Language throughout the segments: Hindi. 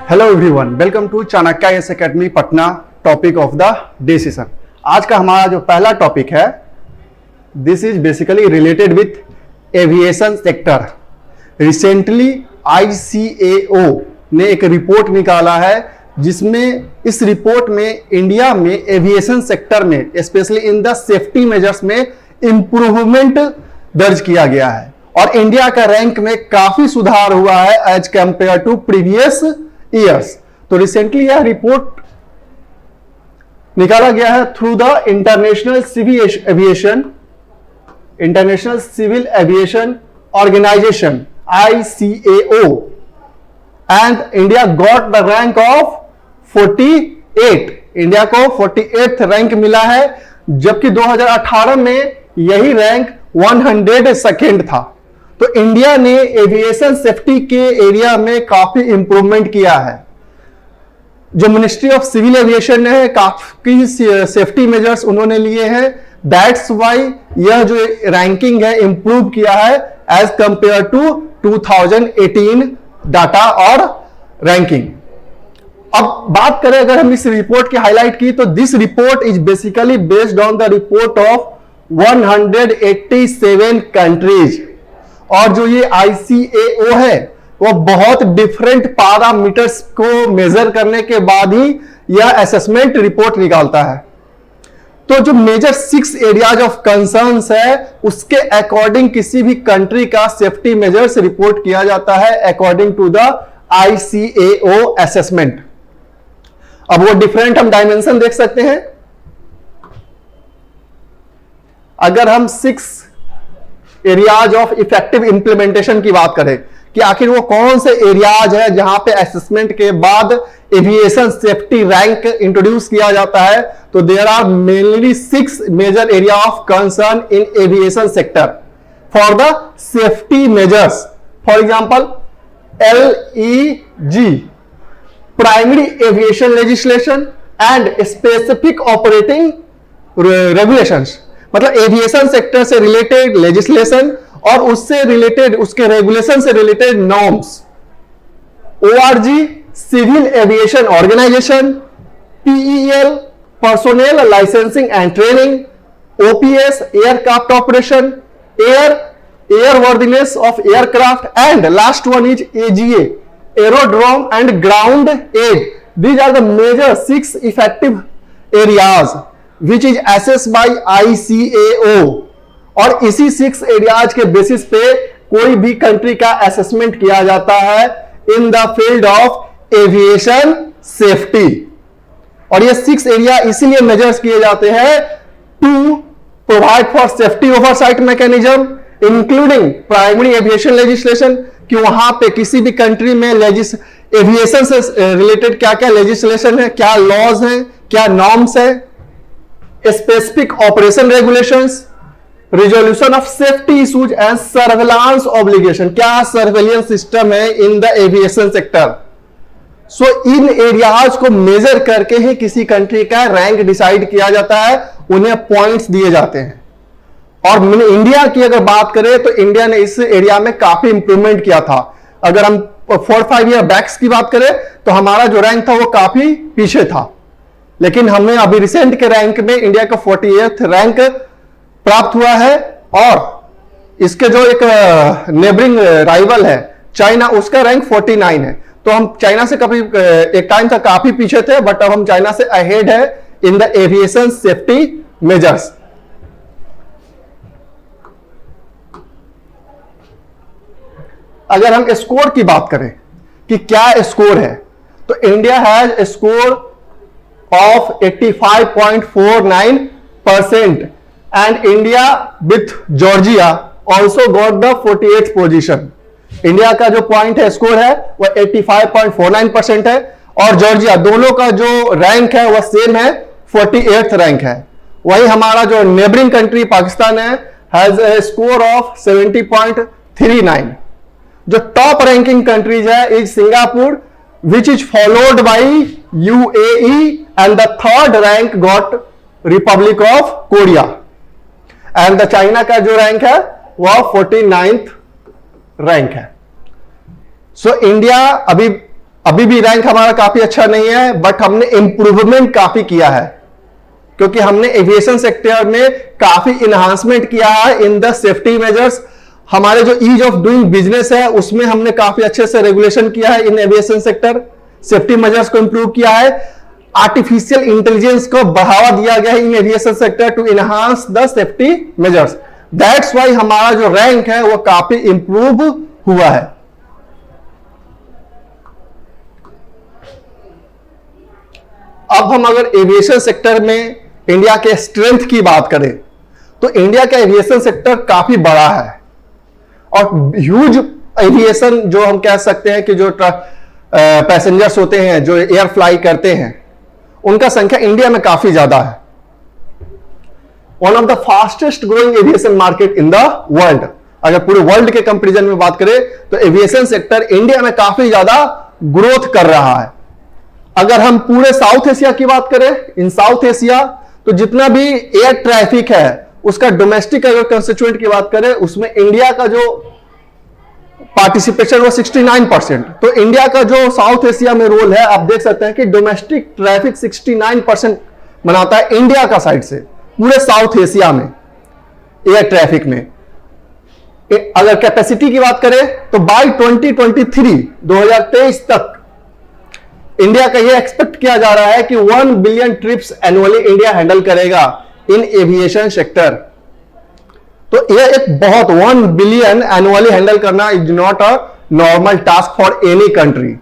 Hello everyone, welcome to Chanakya IAS academy Patna. Topic of the day session. आज का हमारा जो पहला टॉपिक है, this is basically related with aviation sector. Recently ICAO ने एक रिपोर्ट निकाला है जिसमें इस रिपोर्ट में इंडिया में एविएशन सेक्टर में specially in the safety measures में इंप्रूवमेंट दर्ज किया गया है और इंडिया का रैंक में काफी सुधार हुआ है as compare to previous years. तो रिसेंटली यह रिपोर्ट निकाला गया है through the international civil aviation organisation ICAO and India got the rank of 48। India को 48th रैंक मिला है, जबकि 2018 में यही रैंक 102nd था। तो इंडिया ने एविएशन सेफ्टी के एरिया में काफी इंप्रूवमेंट किया है। जो मिनिस्ट्री ऑफ सिविल एविएशन है, काफी सेफ्टी मेजर्स उन्होंने लिए हैं। दैट्स वाई यह जो रैंकिंग है इंप्रूव किया है एज कंपेयर टू 2018 डाटा और रैंकिंग। अब बात करें अगर हम इस रिपोर्ट की हाईलाइट की, तो this report is basically based on the report of 187 countries. और जो ये ICAO है वो बहुत डिफरेंट पैरामीटर्स को मेजर करने के बाद ही यह असेसमेंट रिपोर्ट निकालता है। तो जो मेजर 6 एरियाज ऑफ कंसर्न्स है उसके अकॉर्डिंग किसी भी कंट्री का सेफ्टी मेजर्स रिपोर्ट किया जाता है according to the ICAO assessment. अब वो डिफरेंट हम डायमेंशन देख सकते हैं। अगर हम 6 एरियाज ऑफ इफेक्टिव इंप्लीमेंटेशन की बात करें कि आखिर वो कौन से एरियाज है जहां पे असेसमेंट के बाद एविएशन सेफ्टी रैंक इंट्रोड्यूस किया जाता है, तो there are mainly 6 major area of concern in aviation sector for the safety measures. For example LEG, primary aviation legislation and specific operating regulations, मतलब एविएशन सेक्टर से रिलेटेड लेजिस्लेशन और उससे रिलेटेड उसके रेगुलेशन से related norms. ORG, civil aviation organisation. PEL, personnel licensing and training. OPS, aircraft operation, airworthiness of aircraft and last one is AGA, aerodrome and ground aid. These are the major 6 effective areas which is assessed by ICAO। और इसी 6 एरियाज के बेसिस पे कोई भी कंट्री का असेसमेंट किया जाता है in the field of aviation safety. और ये 6 एरिया इसीलिए मेजर्स किए जाते हैं to provide for safety oversight mechanism including primary aviation legislation, कि वहां पे किसी भी कंट्री में एविएशन से रिलेटेड क्या क्या लेजिस्लेशन है, क्या लॉज है, क्या नॉर्म्स है। Specific operation regulations, resolution of safety issues and surveillance obligation, क्या सर्वेलियंस सिस्टम है in the aviation sector. So in areas को मेजर करके ही किसी कंट्री का रैंक डिसाइड किया जाता है, उन्हें पॉइंट्स दिए जाते हैं। और इंडिया की अगर बात करें तो इंडिया ने इस एरिया में काफी इंप्रूवमेंट किया था। अगर हम 4-5 ईयर बैक्स की बात करें तो हमारा जो रैंक था वो काफी पीछे था, लेकिन हमें अभी रिसेंट के रैंक में इंडिया का 48th रैंक प्राप्त हुआ है। और इसके जो एक नेबरिंग राइवल है चाइना, उसका रैंक 49 है। तो हम चाइना से कभी एक टाइम तक काफी पीछे थे, बट अब हम चाइना से अहेड है in the aviation safety measures. अगर हम स्कोर की बात करें कि क्या स्कोर है, तो India has score of 85.49% and India with Georgia also got the 48th position। India का जो पॉइंट है, स्कोर है, वह 85.49% है और जॉर्जिया दोनों का जो रैंक है वह सेम है, 48th रैंक है। वही हमारा जो नेबरिंग कंट्री पाकिस्तान है हैज ए स्कोर ऑफ 70.39। जो टॉप रैंकिंग कंट्रीज है is Singapore which is followed by UAE and the third rank got Republic of Korea and the China का जो रैंक है वह 49th रैंक है। सो इंडिया अभी अभी भी रैंक हमारा काफी अच्छा नहीं है, बट हमने इंप्रूवमेंट काफी किया है, क्योंकि हमने एविएशन सेक्टर में काफी इनहांसमेंट किया है इन द सेफ्टी मेजर्स। हमारे जो ईज ऑफ डूइंग बिजनेस है उसमें हमने काफी अच्छे से रेगुलेशन किया है in aviation sector, safety measures को इंप्रूव किया है, आर्टिफिशियल इंटेलिजेंस को बढ़ावा दिया गया है in aviation sector to enhance the safety measures. That's why हमारा जो रैंक है वो काफी इंप्रूव हुआ है। अब हम अगर एविएशन सेक्टर में इंडिया के स्ट्रेंथ की बात करें तो इंडिया का एविएशन सेक्टर काफी बड़ा है और ह्यूज एविएशन जो हम कह सकते हैं कि जो पैसेंजर्स होते हैं जो एयर फ्लाई करते हैं उनका संख्या इंडिया में काफी ज्यादा है। One of the fastest growing aviation market in the world. अगर पूरे वर्ल्ड के कंपैरिजन में बात करें तो एविएशन सेक्टर इंडिया में काफी ज्यादा ग्रोथ कर रहा है। अगर हम पूरे साउथ एशिया की बात करें, इन साउथ एशिया तो जितना भी एयर ट्रैफिक है उसका डोमेस्टिक अगर कंस्टिट्यूएंट की बात करें उसमें इंडिया का जो पार्टिसिपेशन वो 69%। तो इंडिया का जो साउथ एशिया में रोल है आप देख सकते हैं कि डोमेस्टिक ट्रैफिक 69% बनाता है इंडिया का साइड से पूरे साउथ एशिया में एयर ट्रैफिक में। अगर कैपेसिटी की बात करें तो बाय 2023 तक इंडिया का यह एक्सपेक्ट किया जा रहा है कि 1 billion trips annually India handle करेगा इन एविएशन सेक्टर। तो यह एक बहुत 1 बिलियन एनुअली हैंडल करना is not a normal task for any country.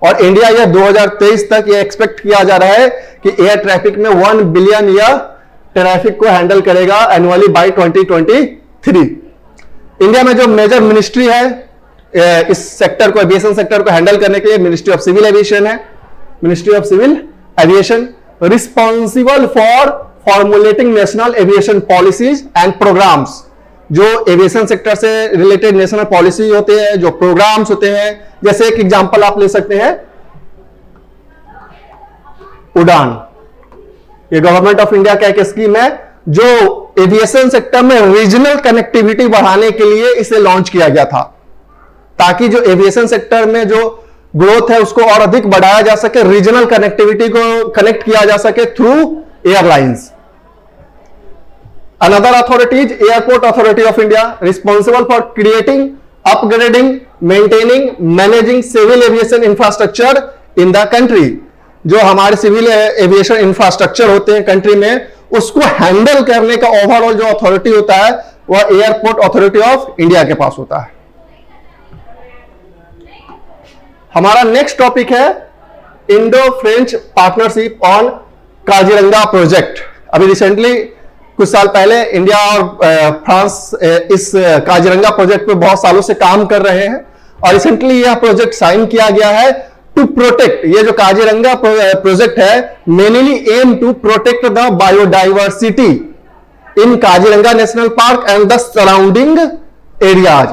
और इंडिया यह 2023 तक यह एक्सपेक्ट किया जा रहा है कि एयर ट्रैफिक में 1 बिलियन या ट्रैफिक को हैंडल करेगा एनुअली बाय 2023। इंडिया में जो मेजर मिनिस्ट्री है इस सेक्टर को एविएशन सेक्टर को हैंडल करने के लिए मिनिस्ट्री ऑफ सिविल एविएशन है। Ministry of civil aviation responsible for formulating national aviation policies and programmes. जो एविएशन सेक्टर से रिलेटेड नेशनल पॉलिसी होते हैं, जो प्रोग्राम्स होते हैं, जैसे एक एग्जांपल आप ले सकते हैं उड़ान। ये गवर्नमेंट ऑफ इंडिया का एक स्कीम है जो एविएशन सेक्टर में रीजनल कनेक्टिविटी बढ़ाने के लिए इसे लॉन्च किया गया था, ताकि जो एविएशन सेक्टर में जो ग्रोथ है उसको और अधिक बढ़ाया जा सके, रीजनल कनेक्टिविटी को कनेक्ट किया जा सके through airlines. Another authority is airport authority of India, responsible for creating, upgrading, maintaining, managing civil aviation infrastructure in the country. जो हमारे सिविल एविएशन इंफ्रास्ट्रक्चर होते हैं कंट्री में उसको हैंडल करने का ओवरऑल जो अथॉरिटी होता है वह एयरपोर्ट अथॉरिटी ऑफ इंडिया के पास होता है। हमारा नेक्स्ट टॉपिक है Indo French partnership on Kaziranga project. अभी रिसेंटली कुछ साल पहले इंडिया और फ्रांस इस काजीरंगा प्रोजेक्ट पे बहुत सालों से काम कर रहे हैं और रिसेंटली यह प्रोजेक्ट साइन किया गया है टू प्रोटेक्ट। ये जो काजीरंगा प्रोजेक्ट है mainly aim to protect the biodiversity in Kaziranga national park and the surrounding areas.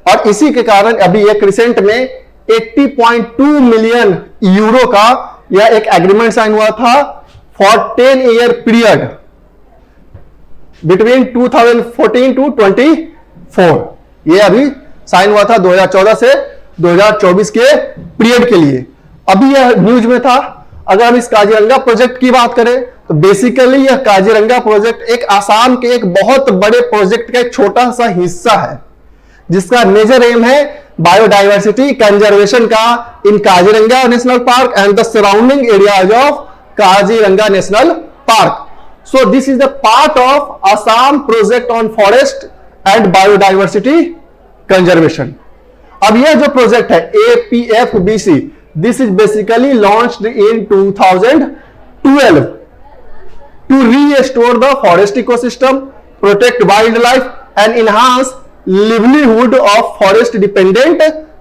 और इसी के कारण अभी एक रिसेंट में 80.2 मिलियन यूरो का यह एक एग्रीमेंट साइन हुआ था for 10 year period between 2014 to 24। यह अभी साइन हुआ था 2014 से 2024 के पीरियड के लिए। अभी यह न्यूज में था। अगर हम इस काजीरंगा प्रोजेक्ट की बात करें तो बेसिकली यह काजीरंगा प्रोजेक्ट एक आसाम के एक बहुत बड़े प्रोजेक्ट का एक छोटा सा हिस्सा है जिसका मेजर एम है बायोडाइवर्सिटी कंजर्वेशन का in Kaziranga national park and the surrounding areas of Kaziranga national park. So this is the part of Assam project on forest and biodiversity conservation. अब यह जो प्रोजेक्ट है APFBC, this is basically launched in 2012 to restore the forest ecosystem, protect wildlife and enhance livelihood of forest dependent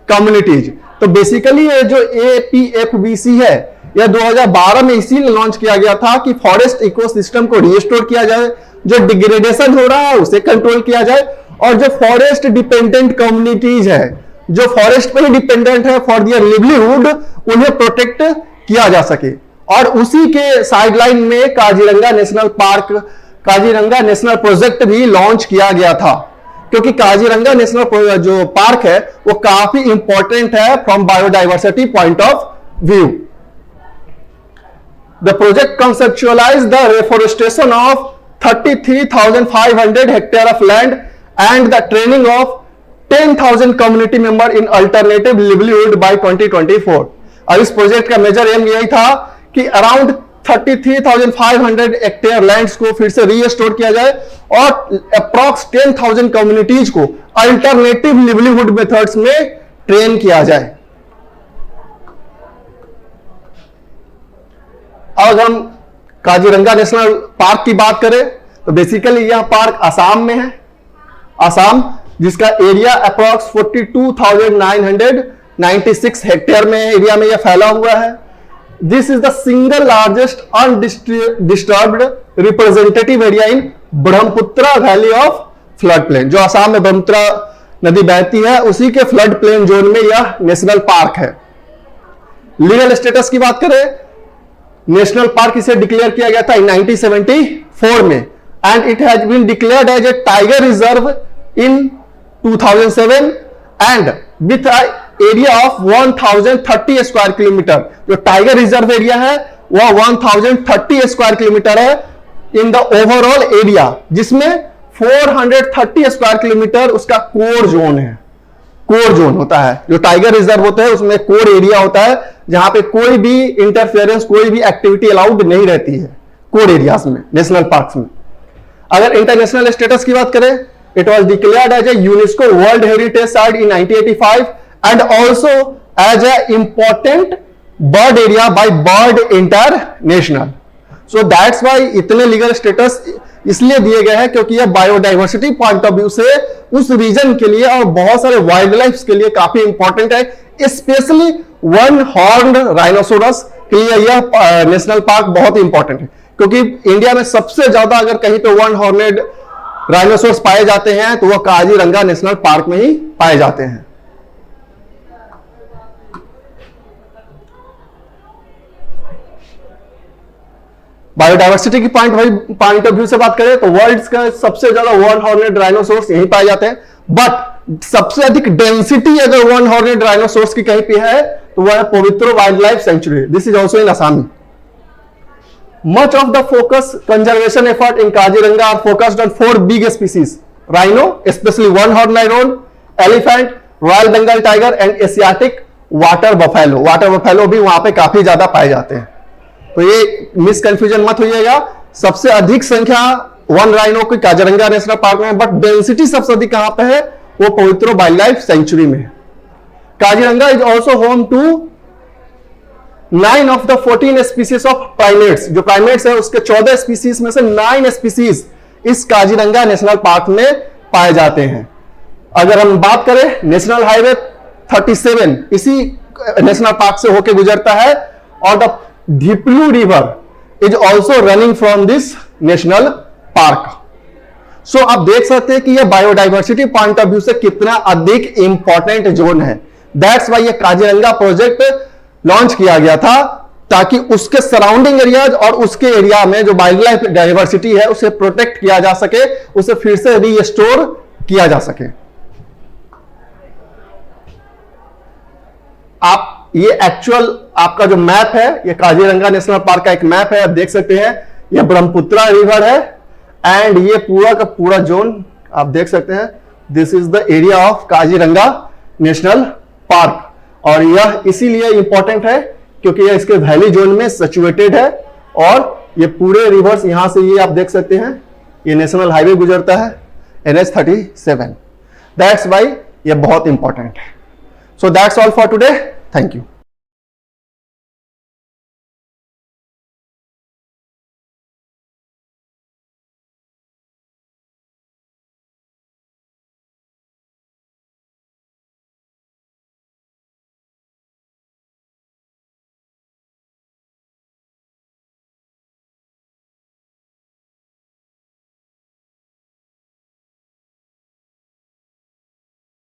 communities. तो बेसिकली ये जो APFBC है यह 2012 में इसीलिए लॉन्च किया गया था कि फॉरेस्ट इकोसिस्टम को रिस्टोर किया जाए, जो डिग्रेडेशन हो रहा है उसे कंट्रोल किया जाए और जो फॉरेस्ट डिपेंडेंट कम्युनिटीज है जो फॉरेस्ट पे ही डिपेंडेंट है फॉर देयर लिवलीहुड उन्हें प्रोटेक्ट किया जा सके। और उसी के साइडलाइन में Kaziranga national park, Kaziranga national project भी लॉन्च किया गया था। क्योंकि काजीरंगा नेशनल जो पार्क है वो काफी इंपॉर्टेंट है from biodiversity point of view. The project conceptualize the reforestation of 33,500 hectare of land and the training of 10,000 community member in alternative livelihood by 2024। अब इस प्रोजेक्ट का मेजर एम यही था कि अराउंड 33,500 हेक्टेयर लैंड्स को फिर से रीस्टोर किया जाए और अप्रॉक्स 10,000 कम्युनिटीज को अल्टरनेटिव लिवलीहुड मेथड्स में ट्रेन किया जाए। अब हम काजीरंगा नेशनल पार्क की बात करें तो बेसिकली यह पार्क असम में है। असम जिसका एरिया अप्रॉक्स 42,996 हेक्टेयर में एरिया में यह फैला हुआ है। This is the single largest undisturbed representative area in Brahmaputra valley of flood plain. जो असम में ब्रह्मपुत्र नदी बहती है उसी के फ्लड प्लेन जोन में यह नेशनल पार्क है। लीगल स्टेटस की बात करें, नेशनल पार्क इसे डिक्लेयर किया गया था इन 1974 में and it has been declared as a tiger reserve in 2007 and with area of 1030 square kilometre. जो टाइगर रिजर्व एरिया है वह 1030 स्क्वायर किलोमीटर है इन द ओवरऑल एरिया, जिसमें 430 स्क्वायर किलोमीटर उसका कोर जोन है। कोर जोन होता है, जो टाइगर रिजर्व होता है उसमें कोर एरिया होता है जहां पे कोई भी इंटरफेरेंस कोई भी एक्टिविटी अलाउड नहीं रहती है कोर एरियाज में, नेशनल पार्क्स में। अगर इंटरनेशनल स्टेटस की बात करें, it was declared as a UNESCO world heritage site in 1985 and also as a important bird area by bird international. So that's why इतने लीगल स्टेटस इसलिए दिए गए हैं क्योंकि यह बायोडाइवर्सिटी पॉइंट ऑफ व्यू से उस रीजन के लिए और बहुत सारे वाइल्ड लाइफ के लिए काफी इंपॉर्टेंट है। स्पेशली वन हॉर्न राइनोसोरस के लिए यह नेशनल पार्क बहुत इंपॉर्टेंट है क्योंकि इंडिया में सबसे ज्यादा अगर कहीं पे वन हॉर्नेड राइनोसोरस पाए जाते हैं तो वह काजीरंगा नेशनल पार्क में ही पाए जाते हैं। बायोडाइवर्सिटी की पॉइंट ऑफ व्यू से बात करें तो वर्ल्ड का सबसे ज्यादा वन हॉर्नेड राइनोसोरस यहीं पाए जाते हैं, बट सबसे अधिक डेंसिटी अगर वन हॉर्नेड राइनोसोरस की कहीं पे है तो वह है Pobitora wildlife sanctuary. This is also in Assam. Much of the focus conservation effort in Kaziranga are focused on 4 big species: rhino, specially one horn rhino, elephant, royal Bengal tiger and Asiatic water buffalo. Water buffalo भी वहां पे काफी ज्यादा पाए जाते हैं, तो ये मिस कंफ्यूजन मत होइएगा। सबसे अधिक संख्या वन राइनो की काजीरंगा नेशनल पार्क में है, बट डेंसिटी सबसे अधिक कहां पे है? वो पवित्र वाइल्ड लाइफ सेंचुरी में है। Kaziranga is also home to 9 of the 14 species of primates. जो प्राइमेट्स है उसके 14 स्पीसीज में से 9 स्पीसीज इस काजीरंगा नेशनल पार्क में पाए जाते हैं। अगर हम बात करें नेशनल हाईवे 37 इसी नेशनल पार्क से होकर गुजरता है और the Dhiplu river is also running from this national park. So आप देख सकते हैं कि यह बायोडाइवर्सिटी पॉइंट ऑफ व्यू से कितना अधिक इंपॉर्टेंट जोन है। दैट्स वाई ये काजीरंगा प्रोजेक्ट लॉन्च किया गया था ताकि उसके सराउंडिंग एरियाज और उसके एरिया में जो वाइल्ड लाइफ डाइवर्सिटी है उसे प्रोटेक्ट किया जा सके, उसे फिर से रीस्टोर किया जा सके। आप ये एक्चुअल आपका जो मैप है, ये काजीरंगा नेशनल पार्क का एक मैप है, आप देख सकते हैं ये ब्रह्मपुत्र रिवर है एंड ये पूरा का पूरा जोन आप देख सकते हैं। This is the area of Kaziranga national park और यह इसीलिए इंपॉर्टेंट है क्योंकि यह इसके वैली जोन में सिचुएटेड है और ये पूरे रिवर्स यहां से ये आप देख सकते हैं ये नेशनल हाईवे गुजरता है NH37। दैट्स वाई ये बहुत इंपॉर्टेंट है। So that's all for today. Thank you.